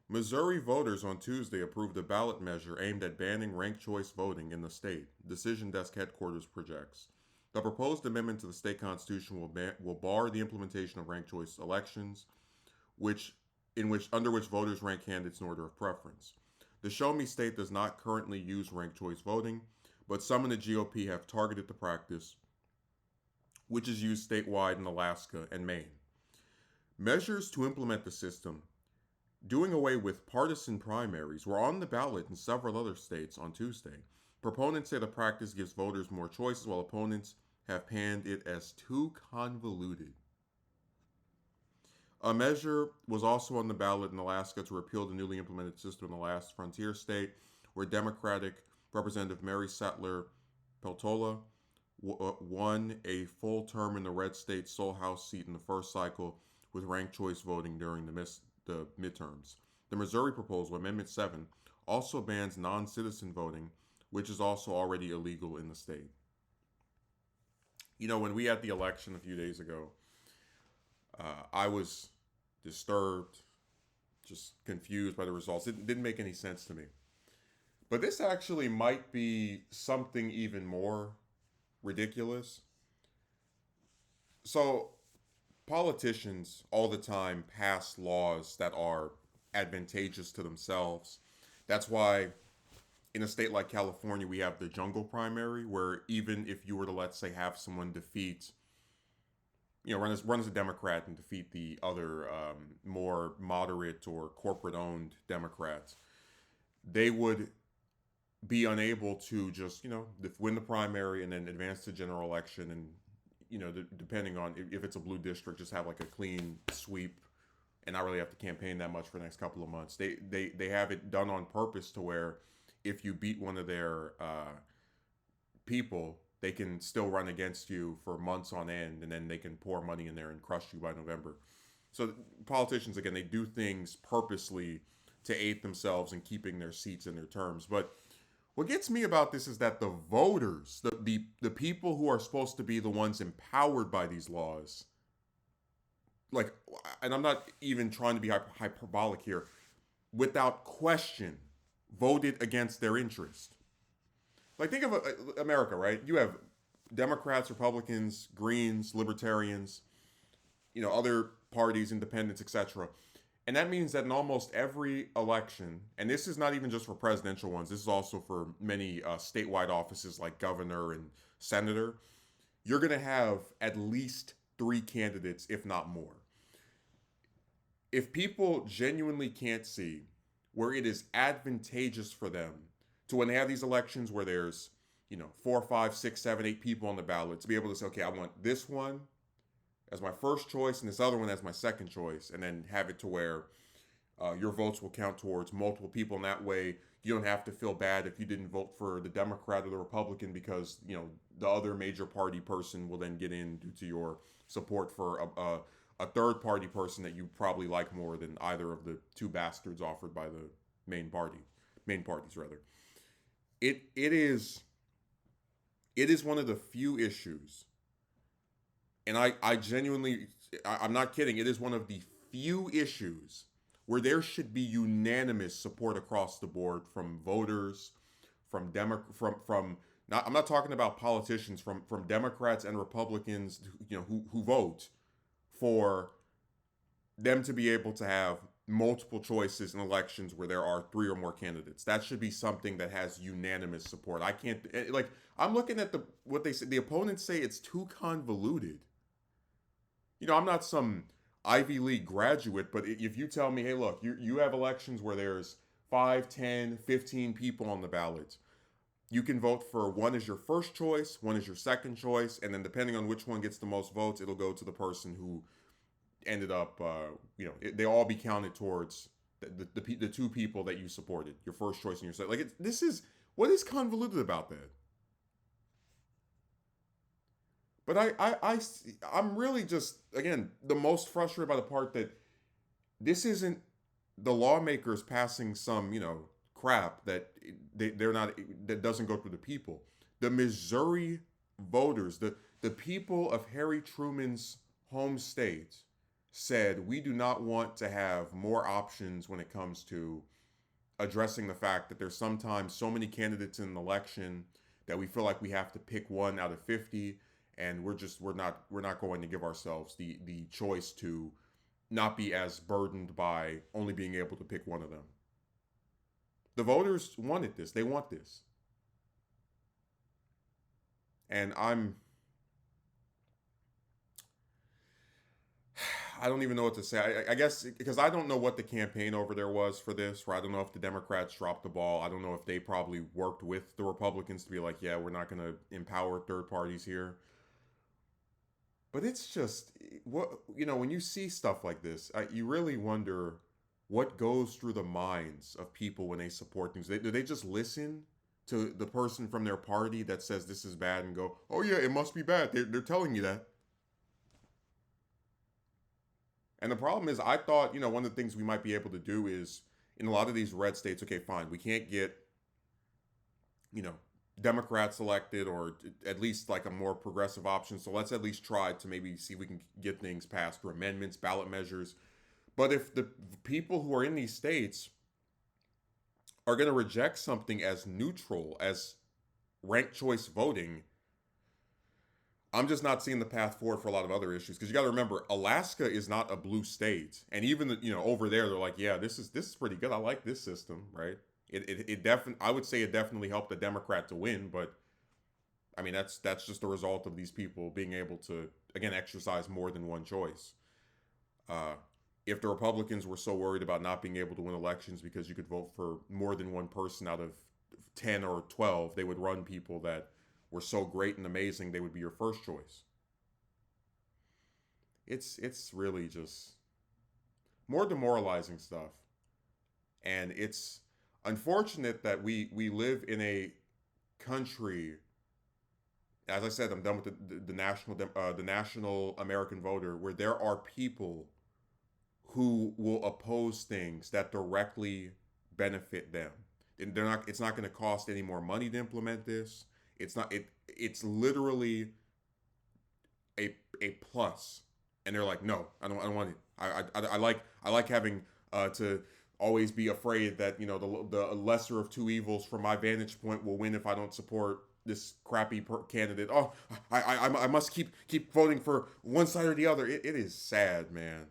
Missouri voters on Tuesday approved a ballot measure aimed at banning ranked choice voting in the state, Decision Desk headquarters projects. The proposed amendment to the state constitution will bar the implementation of ranked choice elections, which under which voters rank candidates in order of preference. The Show Me state does not currently use ranked choice voting, but some in the GOP have targeted the practice, which is used statewide in Alaska and Maine. Measures to implement the system, doing away with partisan primaries, were on the ballot in several other states on Tuesday. Proponents say the practice gives voters more choices, while opponents have panned it as too convoluted. A measure was also on the ballot in Alaska to repeal the newly implemented system in the last frontier state, where Democratic Representative Mary Sattler Peltola won a full term in the red state's sole House seat in the first cycle with ranked choice voting during the midterms. The Missouri proposal, Amendment 7, also bans non citizen voting, which is also already illegal in the state. You know, when we had the election a few days ago, I was disturbed, just confused by the results. It didn't make any sense to me. But this actually might be something even more ridiculous. So, politicians all the time pass laws that are advantageous to themselves. That's why in a state like California, we have the jungle primary, where even if you were to, let's say, have someone defeat, run as a Democrat and defeat the other more moderate or corporate owned Democrats, they would be unable to just, win the primary and then advance to general election and, depending on if it's a blue district, just have like a clean sweep and not really have to campaign that much for the next couple of months. They have it done on purpose to where if you beat one of their people, they can still run against you for months on end, and then they can pour money in there and crush you by November. So politicians, again, they do things purposely to aid themselves in keeping their seats and their terms. But what gets me about this is that the voters, the people who are supposed to be the ones empowered by these laws, like, and I'm not even trying to be hyperbolic here, without question, voted against their interest. Like, think of America, right? You have Democrats, Republicans, Greens, Libertarians, other parties, independents, etc. And that means that in almost every election, and this is not even just for presidential ones, this is also for many statewide offices like governor and senator, you're going to have at least three candidates, if not more. If people genuinely can't see where it is advantageous for them to, when they have these elections where there's, 4, 5, 6, 7, 8 people on the ballot, to be able to say, okay, I want this one as my first choice and this other one as my second choice, and then have it to where your votes will count towards multiple people. And that way, you don't have to feel bad if you didn't vote for the Democrat or the Republican because, the other major party person will then get in due to your support for a third party person that you probably like more than either of the two bastards offered by the main parties rather. It is one of the few issues, and I genuinely, I'm not kidding, it is one of the few issues where there should be unanimous support across the board from voters, from not, I'm not talking about politicians, from Democrats and Republicans, who vote for them to be able to have multiple choices in elections where there are three or more candidates. That should be something that has unanimous support. I can't, like, I'm looking at what they say. The opponents say it's too convoluted. I'm not some Ivy League graduate, but if you tell me, hey, look, you have elections where there's 5, 10, 15 people on the ballot, you can vote for one as your first choice, one as your second choice, and then depending on which one gets the most votes, it'll go to the person who ended up, they all be counted towards the two people that you supported, your first choice and your second. Like, this is, what is convoluted about that? But I'm really just, again, the most frustrated by the part that this isn't the lawmakers passing some, crap that they're not, that doesn't go through the people. The Missouri voters, the people of Harry Truman's home state, said we do not want to have more options when it comes to addressing the fact that there's sometimes so many candidates in an election that we feel like we have to pick one out of 50, and we're not going to give ourselves the choice to not be as burdened by only being able to pick one of them. The voters wanted this. They want this. And I don't even know what to say. I guess because I don't know what the campaign over there was for this, or I don't know if the Democrats dropped the ball. I don't know if they probably worked with the Republicans to be like, yeah, we're not going to empower third parties here. But it's just what when you see stuff like this, you really wonder what goes through the minds of people when they support things. Do they just listen to the person from their party that says this is bad and go, oh yeah, it must be bad. They're telling you that. And the problem is, I thought, one of the things we might be able to do is in a lot of these red states, okay, fine, we can't get, you know, Democrats elected or at least like a more progressive option. So let's at least try to maybe see if we can get things passed through amendments, ballot measures. But if the people who are in these states are going to reject something as neutral as ranked choice voting, I'm just not seeing the path forward for a lot of other issues. Because you got to remember, Alaska is not a blue state, and even over there, they're like, yeah, this is pretty good. I like this system, right? It definitely, I would say it definitely helped the Democrat to win, but I mean that's just a result of these people being able to again exercise more than one choice. Uh, if the Republicans were so worried about not being able to win elections because you could vote for more than one person out of 10 or 12, they would run people that were so great and amazing they would be your first choice. It's really just more demoralizing stuff, and it's unfortunate that we live in a country. As I said, I'm done with the national American voter, where there are people who will oppose things that directly benefit them. And they're not. It's not going to cost any more money to implement this. It's not. It's literally a plus, and they're like, no, I don't want it. I like having to always be afraid that the lesser of two evils from my vantage point will win if I don't support this crappy candidate. Oh, I must keep voting for one side or the other. It is sad, man.